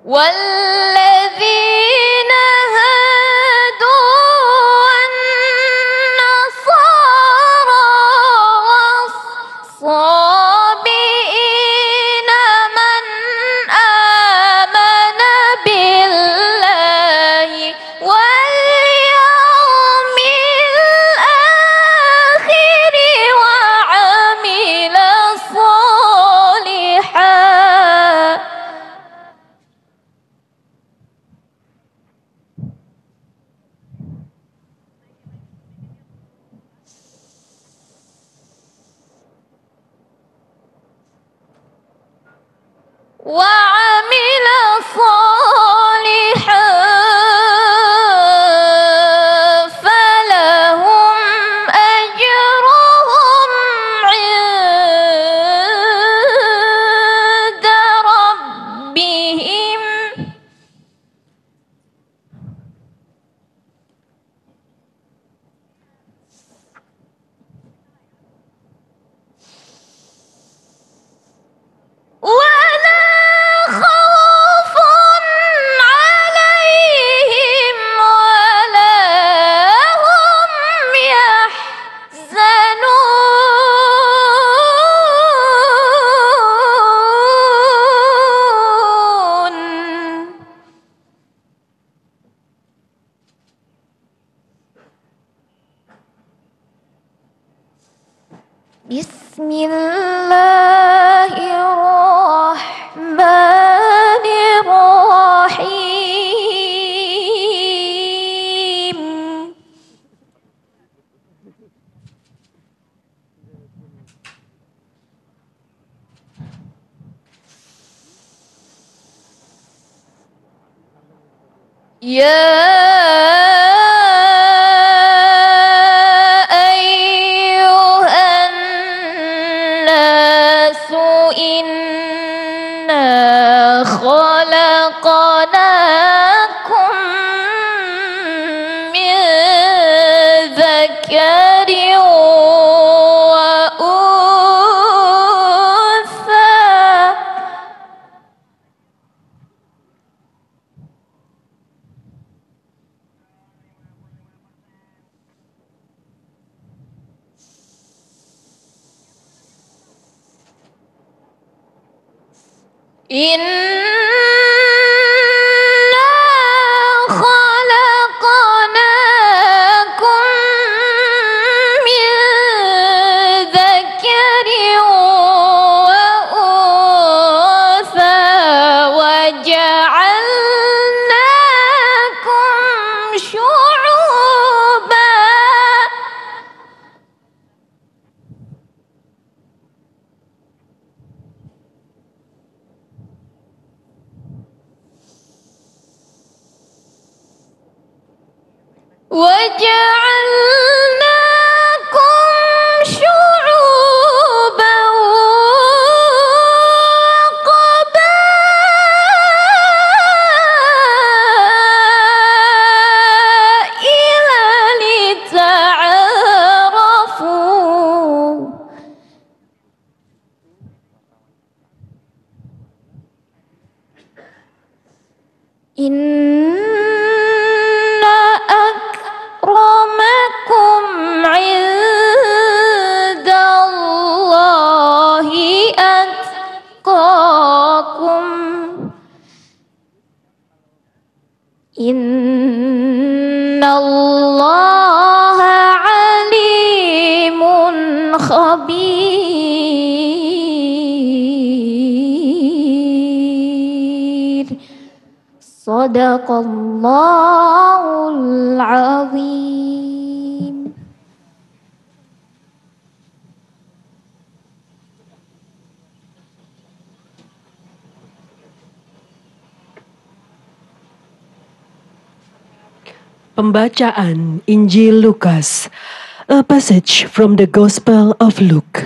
والذين هادوا والنصارى والصابئين من آمن بالله واليوم الآخر وعمل صالحا فلهم أجرهم عند ربهم ولا خوف عليهم ولا هم يحزنون بسم الله الرحمن الرحيم يا إنا خلقناكم من ذكر وأنثى إنا خلقناكم من ذكر وأنثى وجعلناكم شعوبا وقبائل لتعارفوا إن أكرمكم عند الله أتقاكم إن الله عليم خبير صدق الله العظيم. Pembacaan Injil Lukas, a passage from the Gospel of Luke.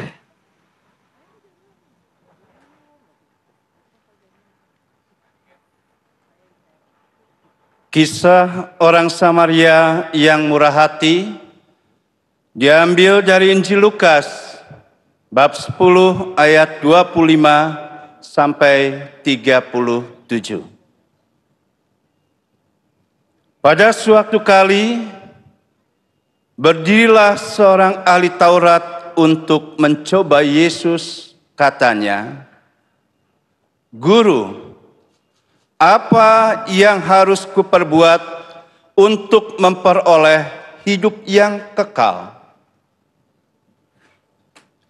Kisah orang Samaria yang murah hati diambil dari Injil Lukas bab 10 ayat 25 sampai 37. Pada suatu kali, berdirilah seorang ahli Taurat untuk mencoba Yesus, katanya, "Guru, apa yang harus kuperbuat untuk memperoleh hidup yang kekal?"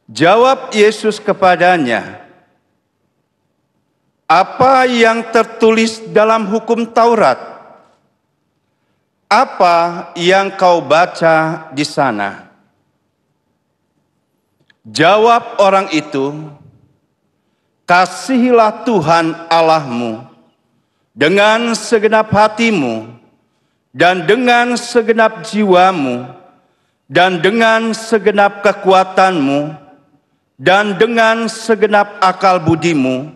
Jawab Yesus kepadanya, "Apa yang tertulis dalam hukum Taurat? Apa yang kau baca di sana?" Jawab orang itu, "Kasihilah Tuhan Allahmu dengan segenap hatimu, dan dengan segenap jiwamu, dan dengan segenap kekuatanmu, dan dengan segenap akal budimu,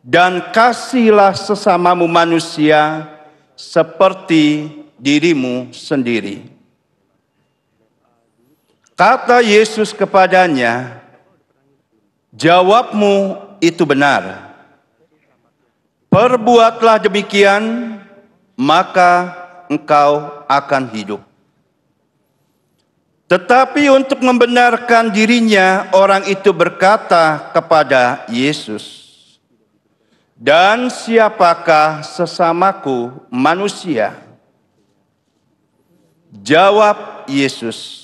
dan kasihilah sesamamu manusia seperti dirimu sendiri." Kata Yesus kepadanya, "Jawabmu itu benar. Perbuatlah demikian, maka engkau akan hidup." Tetapi untuk membenarkan dirinya, orang itu berkata kepada Yesus, "Dan siapakah sesamaku manusia?" Jawab Yesus,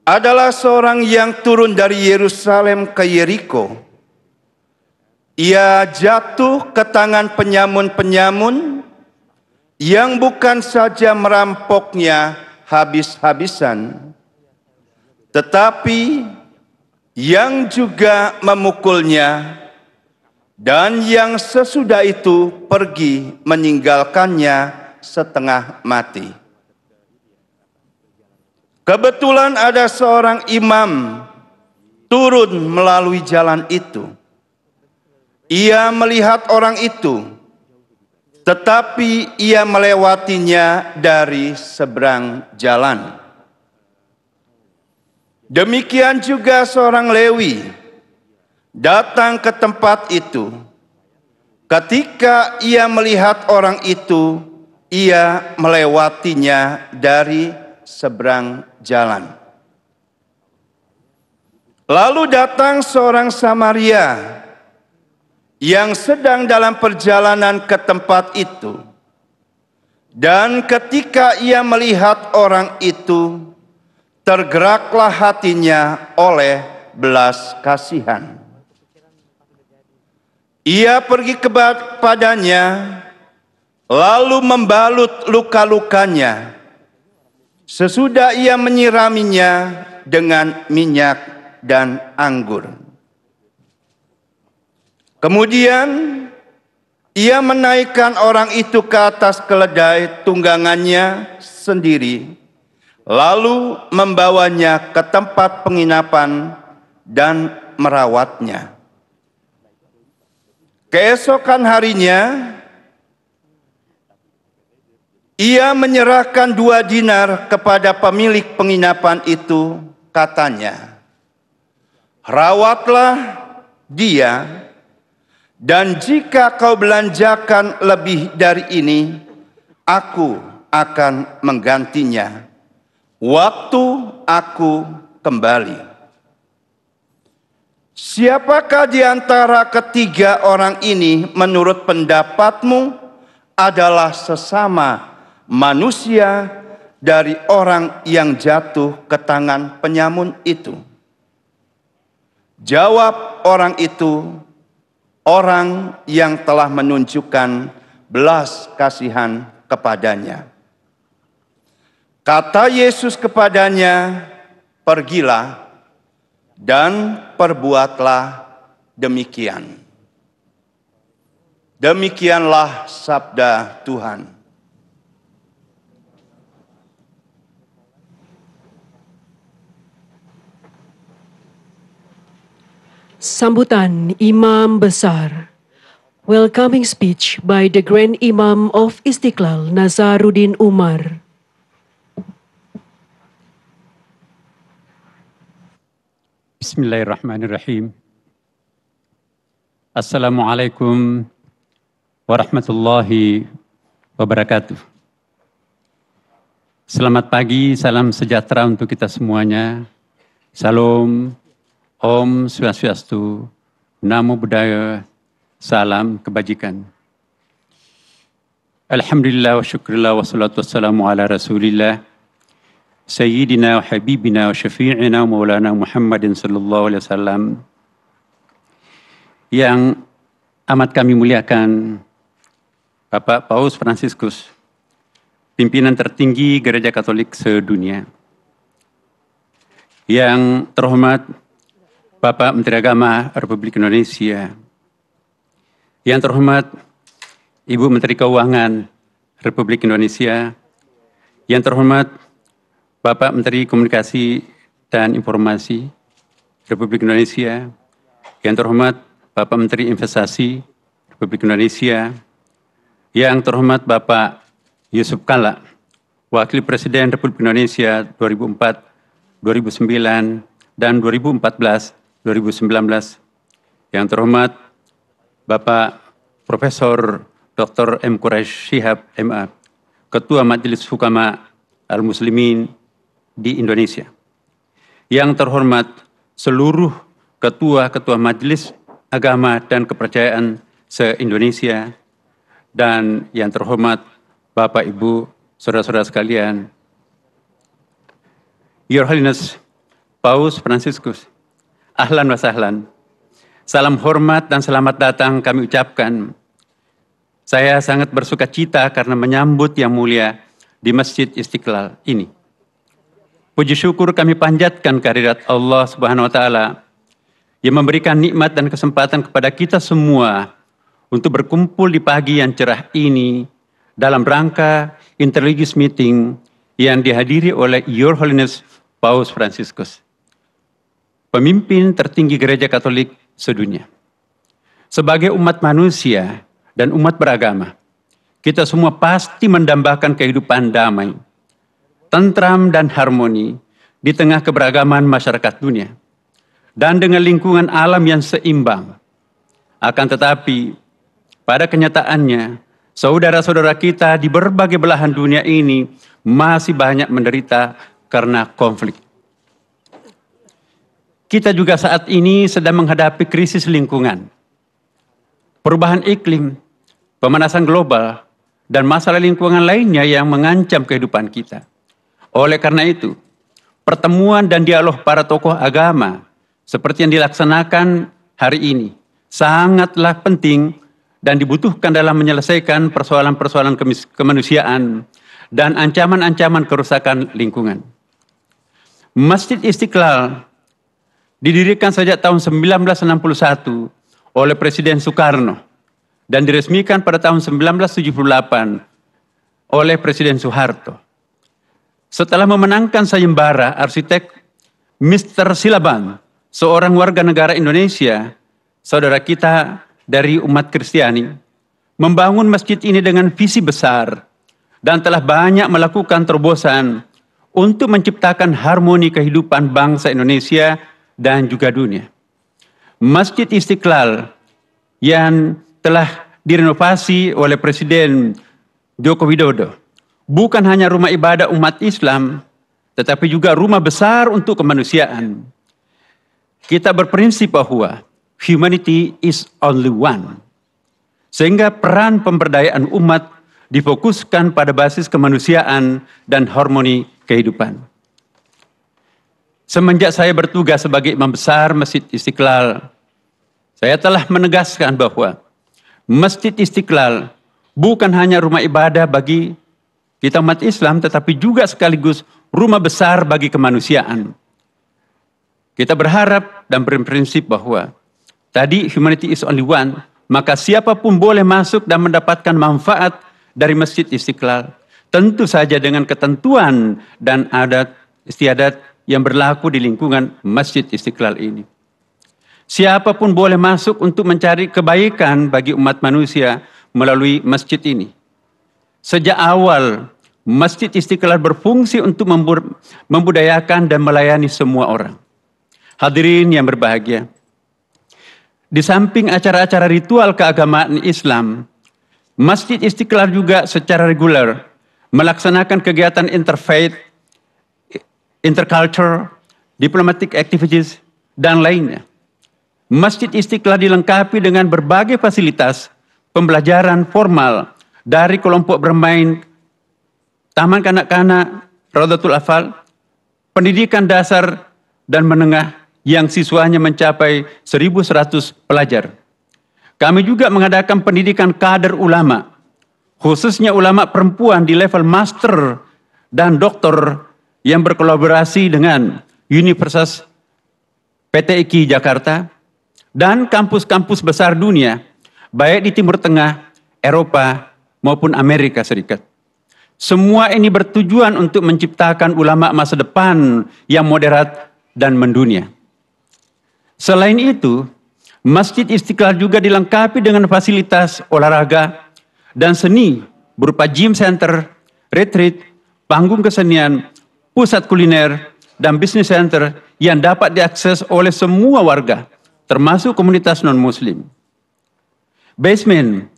"Adalah seorang yang turun dari Yerusalem ke Yeriko. Ia jatuh ke tangan penyamun-penyamun yang bukan saja merampoknya habis-habisan, tetapi yang juga memukulnya, dan yang sesudah itu pergi meninggalkannya setengah mati. Kebetulan ada seorang imam turun melalui jalan itu. Ia melihat orang itu, tetapi ia melewatinya dari seberang jalan. Demikian juga seorang Lewi datang ke tempat itu. Ketika ia melihat orang itu, ia melewatinya dari seberang jalan. Lalu datang seorang Samaria yang sedang dalam perjalanan ke tempat itu. Dan ketika ia melihat orang itu, tergeraklah hatinya oleh belas kasihan. Ia pergi kepadanya, lalu membalut luka-lukanya. Sesudah ia menyiraminya dengan minyak dan anggur. Kemudian ia menaikkan orang itu ke atas keledai tunggangannya sendiri, lalu membawanya ke tempat penginapan dan merawatnya. Keesokan harinya, ia menyerahkan 2 dinar kepada pemilik penginapan itu, katanya, "Rawatlah dia, dan jika kau belanjakan lebih dari ini, aku akan menggantinya waktu aku kembali." Siapakah di antara ketiga orang ini menurut pendapatmu adalah sesama manusia dari orang yang jatuh ke tangan penyamun itu? Jawab orang itu, orang yang telah menunjukkan belas kasihan kepadanya. Kata Yesus kepadanya, "Pergilah dan perbuatlah demikian." Demikianlah sabda Tuhan. Sambutan Imam Besar. Welcoming speech by the Grand Imam of Istiqlal, Nazaruddin Umar. Bismillahirrahmanirrahim. Assalamualaikum warahmatullahi wabarakatuh. Selamat pagi, salam sejahtera untuk kita semuanya. Salam, Om Swastiastu, Namo Buddhaya, salam kebajikan. Alhamdulillah wa syukurillah wa salatu wassalamu ala rasulillah. Sayyidina wa habibina wa syafi'ina wa maulana Muhammadin sallallahu alaihi wasallam. Yang amat kami muliakan Bapak Paus Fransiskus, pimpinan tertinggi Gereja Katolik sedunia. Yang terhormat Bapak Menteri Agama Republik Indonesia. Yang terhormat Ibu Menteri Keuangan Republik Indonesia. Yang terhormat Bapak Menteri Komunikasi dan Informasi Republik Indonesia. Yang terhormat Bapak Menteri Investasi Republik Indonesia. Yang terhormat Bapak Yusuf Kalla, Wakil Presiden Republik Indonesia 2004, 2009, dan 2014-2019. Yang terhormat Bapak Profesor Dr. M. Quraish Shihab, MA, Ketua Majelis Hukama Al-Muslimin di Indonesia. Yang terhormat seluruh ketua-ketua Majelis Agama dan Kepercayaan se-Indonesia, dan yang terhormat Bapak, Ibu, saudara-saudara sekalian, Your Holiness Paus Fransiskus, ahlan wa sahlan. Salam hormat dan selamat datang kami ucapkan. Saya sangat bersuka cita karena menyambut yang mulia di Masjid Istiqlal ini. Puji syukur kami panjatkan kehadirat Allah Subhanahu wa Ta'ala yang memberikan nikmat dan kesempatan kepada kita semua untuk berkumpul di pagi yang cerah ini dalam rangka interreligious meeting yang dihadiri oleh Your Holiness Paus Fransiskus, pemimpin tertinggi Gereja Katolik sedunia. Sebagai umat manusia dan umat beragama, kita semua pasti mendambakan kehidupan damai, tentram dan harmoni di tengah keberagaman masyarakat dunia dan dengan lingkungan alam yang seimbang. Akan tetapi, pada kenyataannya, saudara-saudara kita di berbagai belahan dunia ini masih banyak menderita karena konflik. Kita juga saat ini sedang menghadapi krisis lingkungan, perubahan iklim, pemanasan global, dan masalah lingkungan lainnya yang mengancam kehidupan kita. Oleh karena itu, pertemuan dan dialog para tokoh agama seperti yang dilaksanakan hari ini sangatlah penting dan dibutuhkan dalam menyelesaikan persoalan-persoalan kemanusiaan dan ancaman-ancaman kerusakan lingkungan. Masjid Istiqlal didirikan sejak tahun 1961 oleh Presiden Soekarno dan diresmikan pada tahun 1978 oleh Presiden Soeharto. Setelah memenangkan sayembara arsitek Mr. Silaban, seorang warga negara Indonesia, saudara kita dari umat Kristiani, membangun masjid ini dengan visi besar dan telah banyak melakukan terobosan untuk menciptakan harmoni kehidupan bangsa Indonesia dan juga dunia. Masjid Istiqlal yang telah direnovasi oleh Presiden Joko Widodo bukan hanya rumah ibadah umat Islam, tetapi juga rumah besar untuk kemanusiaan. Kita berprinsip bahwa humanity is only one. Sehingga peran pemberdayaan umat difokuskan pada basis kemanusiaan dan harmoni kehidupan. Semenjak saya bertugas sebagai imam besar Masjid Istiqlal, saya telah menegaskan bahwa Masjid Istiqlal bukan hanya rumah ibadah bagi kita umat Islam, tetapi juga sekaligus rumah besar bagi kemanusiaan. Kita berharap dan berprinsip bahwa tadi humanity is only one, maka siapapun boleh masuk dan mendapatkan manfaat dari Masjid Istiqlal. Tentu saja dengan ketentuan dan adat istiadat yang berlaku di lingkungan Masjid Istiqlal ini. Siapapun boleh masuk untuk mencari kebaikan bagi umat manusia melalui masjid ini. Sejak awal, Masjid Istiqlal berfungsi untuk membudayakan dan melayani semua orang. Hadirin yang berbahagia, di samping acara-acara ritual keagamaan Islam, Masjid Istiqlal juga secara reguler melaksanakan kegiatan interfaith, interculture, diplomatic activities, dan lainnya. Masjid Istiqlal dilengkapi dengan berbagai fasilitas pembelajaran formal dari kelompok bermain, taman kanak-kanak, Raudatul Atfal, pendidikan dasar dan menengah yang siswanya mencapai 1.100 pelajar. Kami juga mengadakan pendidikan kader ulama, khususnya ulama perempuan di level master dan doktor yang berkolaborasi dengan Universitas PTIQ Jakarta dan kampus-kampus besar dunia, baik di Timur Tengah, Eropa, maupun Amerika Serikat. Semua ini bertujuan untuk menciptakan ulama masa depan yang moderat dan mendunia. Selain itu, Masjid Istiqlal juga dilengkapi dengan fasilitas olahraga dan seni berupa gym center, retreat, panggung kesenian, pusat kuliner, dan bisnis center yang dapat diakses oleh semua warga, termasuk komunitas non-muslim. Basement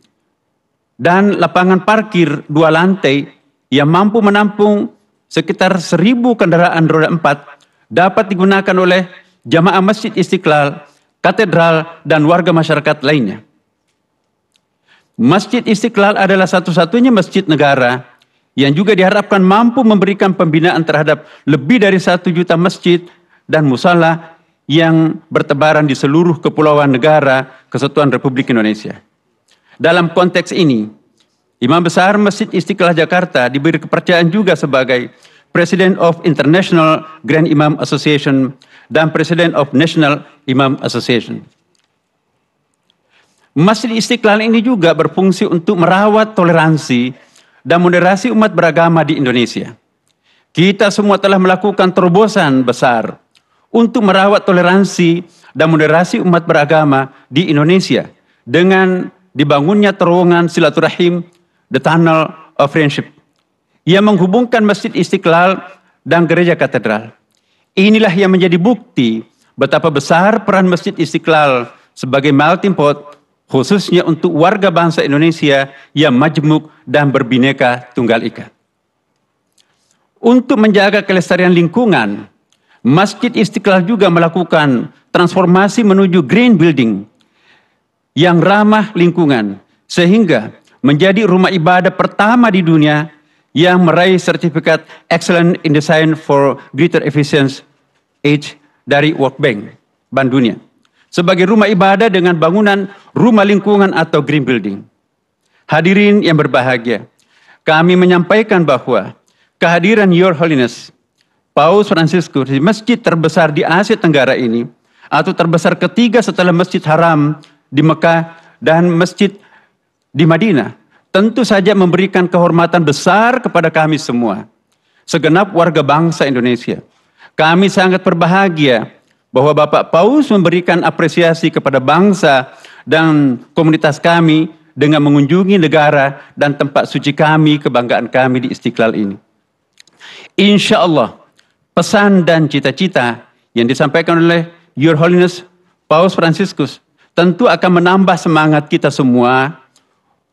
dan lapangan parkir 2 lantai yang mampu menampung sekitar 1.000 kendaraan roda 4 dapat digunakan oleh jamaah Masjid Istiqlal, katedral, dan warga masyarakat lainnya. Masjid Istiqlal adalah satu-satunya masjid negara yang juga diharapkan mampu memberikan pembinaan terhadap lebih dari 1 juta masjid dan musala yang bertebaran di seluruh kepulauan negara Kesatuan Republik Indonesia. Dalam konteks ini, Imam Besar Masjid Istiqlal Jakarta diberi kepercayaan juga sebagai President of International Grand Imam Association dan President of National Imam Association. Masjid Istiqlal ini juga berfungsi untuk merawat toleransi dan moderasi umat beragama di Indonesia. Kita semua telah melakukan terobosan besar untuk merawat toleransi dan moderasi umat beragama di Indonesia dengan dibangunnya terowongan silaturahim, The Tunnel of Friendship, yang menghubungkan Masjid Istiqlal dan Gereja Katedral. Inilah yang menjadi bukti betapa besar peran Masjid Istiqlal sebagai melting pot, khususnya untuk warga bangsa Indonesia yang majmuk dan berbineka tunggal ika. Untuk menjaga kelestarian lingkungan, Masjid Istiqlal juga melakukan transformasi menuju green building yang ramah lingkungan, sehingga menjadi rumah ibadah pertama di dunia yang meraih sertifikat Excellent in Design for Greater Efficiency Age dari World Bank, Bank Dunia, sebagai rumah ibadah dengan bangunan rumah lingkungan atau green building. Hadirin yang berbahagia, kami menyampaikan bahwa kehadiran Your Holiness Paus Fransiskus di masjid terbesar di Asia Tenggara ini, atau terbesar ketiga setelah Masjid Haram di Mekah dan masjid di Madinah, tentu saja memberikan kehormatan besar kepada kami semua, segenap warga bangsa Indonesia. Kami sangat berbahagia bahwa Bapak Paus memberikan apresiasi kepada bangsa dan komunitas kami dengan mengunjungi negara dan tempat suci kami, kebanggaan kami di Istiqlal ini. Insya Allah, pesan dan cita-cita yang disampaikan oleh Your Holiness Paus Fransiskus tentu akan menambah semangat kita semua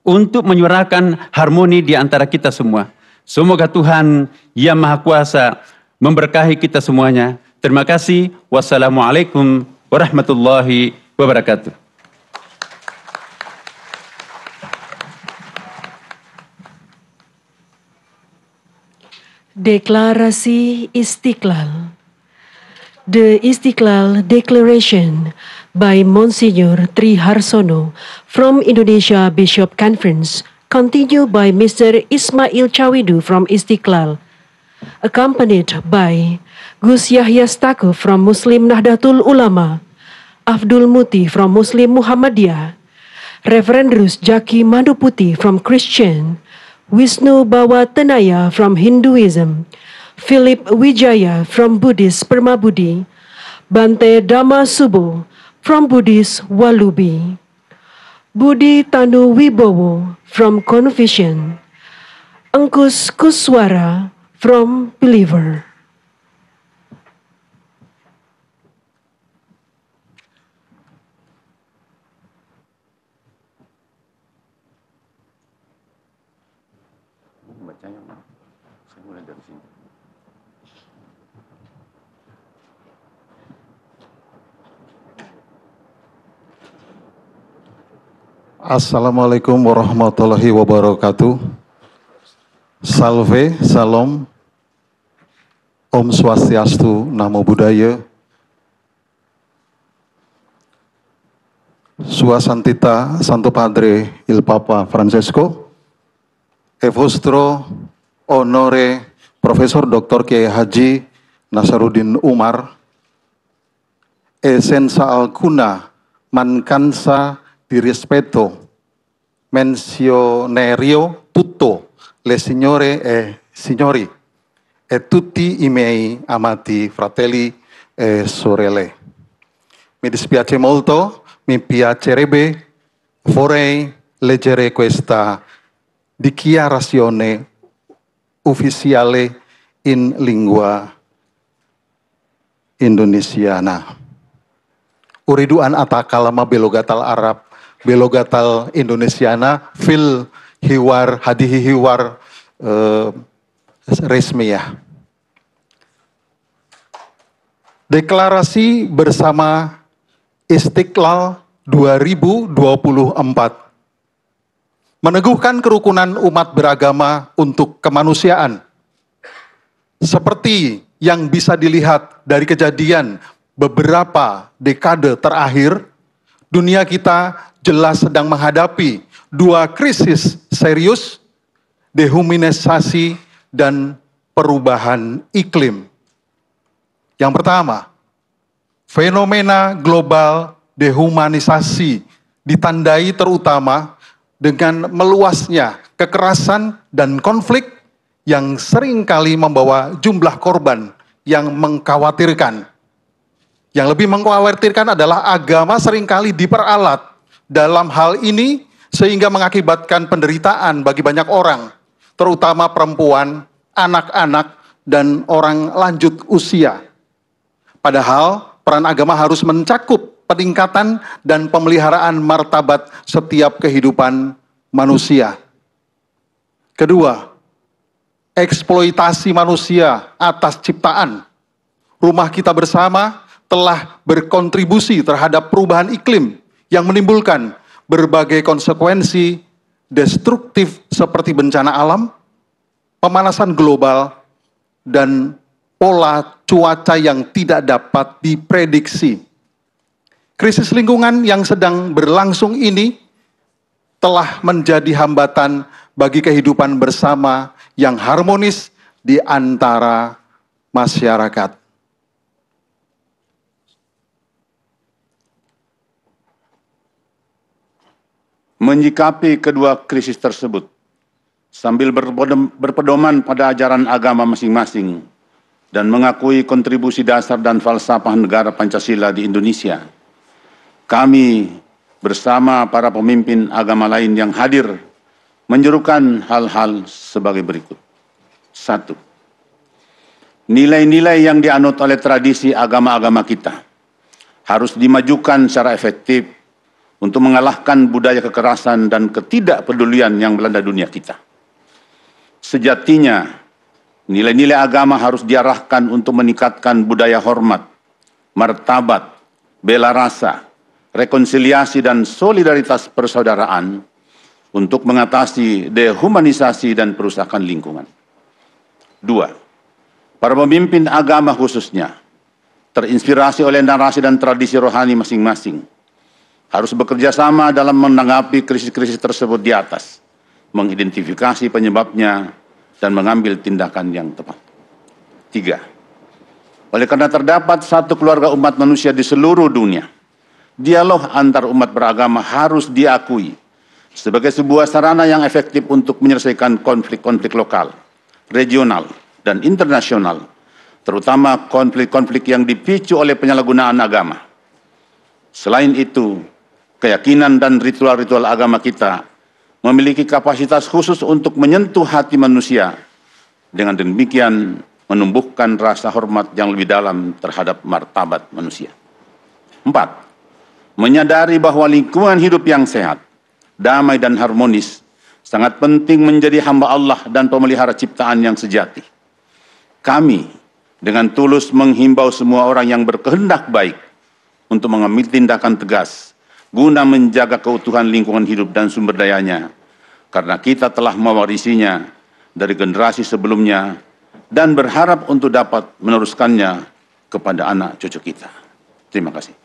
untuk menyuarakan harmoni di antara kita semua. Semoga Tuhan Yang Maha Kuasa memberkahi kita semuanya. Terima kasih. Wassalamualaikum warahmatullahi wabarakatuh. Deklarasi Istiqlal. The Istiqlal Declaration by Monsignor Tri Harsono from Indonesia Bishop Conference, continued by Mr. Ismail Chawidu from Istiqlal, accompanied by Gus Yahya Stakuf from Muslim Nahdlatul Ulama, Abdul Muti from Muslim Muhammadiyah, Reverend Rus Jaki Manduputi from Christian, Wisnu Bawa Tenaya from Hinduism, Philip Wijaya from Buddhist Permabudi, Bante Dhamma Subo from Buddhist Walubi, Budi Tanu Wibowo from Confucian, Angkus Kuswara from Believer. Saya mulai dari sini. Assalamualaikum warahmatullahi wabarakatuh. Salve, salam, Om Swastiastu, Namo Buddhaya. Sua Santita, Santo Padre, il Papa Francesco, e vostro onore, Profesor Dr. Kiai Haji Nasaruddin Umar, e senza alcuna mancanza di rispetto menzionerio tutto le signore e signori e tutti i miei amati fratelli e sorelle. Mi dispiace molto, mi piacerebbe, vorrei leggere questa dichiarazione ufficiale in lingua indonesiana. Uridu an atakalama belogatal Arab belogatal Indonesiana fil hiwar hadihi hiwar resmiyah. Deklarasi bersama Istiqlal 2024 meneguhkan kerukunan umat beragama untuk kemanusiaan. Seperti yang bisa dilihat dari kejadian beberapa dekade terakhir, dunia kita jelas sedang menghadapi dua krisis serius, dehumanisasi dan perubahan iklim. Yang pertama, fenomena global dehumanisasi ditandai terutama dengan meluasnya kekerasan dan konflik yang seringkali membawa jumlah korban yang mengkhawatirkan. Yang lebih mengkhawatirkan adalah agama seringkali diperalat dalam hal ini sehingga mengakibatkan penderitaan bagi banyak orang, terutama perempuan, anak-anak, dan orang lanjut usia. Padahal peran agama harus mencakup peningkatan dan pemeliharaan martabat setiap kehidupan manusia. Kedua, eksploitasi manusia atas ciptaan. Rumah kita bersama telah berkontribusi terhadap perubahan iklim yang menimbulkan berbagai konsekuensi destruktif seperti bencana alam, pemanasan global, dan pola cuaca yang tidak dapat diprediksi. Krisis lingkungan yang sedang berlangsung ini telah menjadi hambatan bagi kehidupan bersama yang harmonis di antara masyarakat. Menyikapi kedua krisis tersebut, sambil berpedoman pada ajaran agama masing-masing dan mengakui kontribusi dasar dan falsafah negara Pancasila di Indonesia, kami bersama para pemimpin agama lain yang hadir menyerukan hal-hal sebagai berikut. 1. Nilai-nilai yang dianut oleh tradisi agama-agama kita harus dimajukan secara efektif untuk mengalahkan budaya kekerasan dan ketidakpedulian yang melanda dunia kita. Sejatinya, nilai-nilai agama harus diarahkan untuk meningkatkan budaya hormat, martabat, bela rasa, rekonsiliasi dan solidaritas persaudaraan untuk mengatasi dehumanisasi dan perusakan lingkungan. 2. Para pemimpin agama khususnya terinspirasi oleh narasi dan tradisi rohani masing-masing harus bekerja sama dalam menanggapi krisis-krisis tersebut di atas, mengidentifikasi penyebabnya, dan mengambil tindakan yang tepat. 3. Oleh karena terdapat satu keluarga umat manusia di seluruh dunia, dialog antar umat beragama harus diakui sebagai sebuah sarana yang efektif untuk menyelesaikan konflik-konflik lokal, regional, dan internasional, terutama konflik-konflik yang dipicu oleh penyalahgunaan agama. Selain itu, keyakinan dan ritual-ritual agama kita memiliki kapasitas khusus untuk menyentuh hati manusia, dengan demikian menumbuhkan rasa hormat yang lebih dalam terhadap martabat manusia. 4. Menyadari bahwa lingkungan hidup yang sehat, damai dan harmonis sangat penting menjadi hamba Allah dan pemelihara ciptaan yang sejati. Kami dengan tulus menghimbau semua orang yang berkehendak baik untuk mengambil tindakan tegas guna menjaga keutuhan lingkungan hidup dan sumber dayanya, karena kita telah mewarisinya dari generasi sebelumnya dan berharap untuk dapat meneruskannya kepada anak cucu kita. Terima kasih.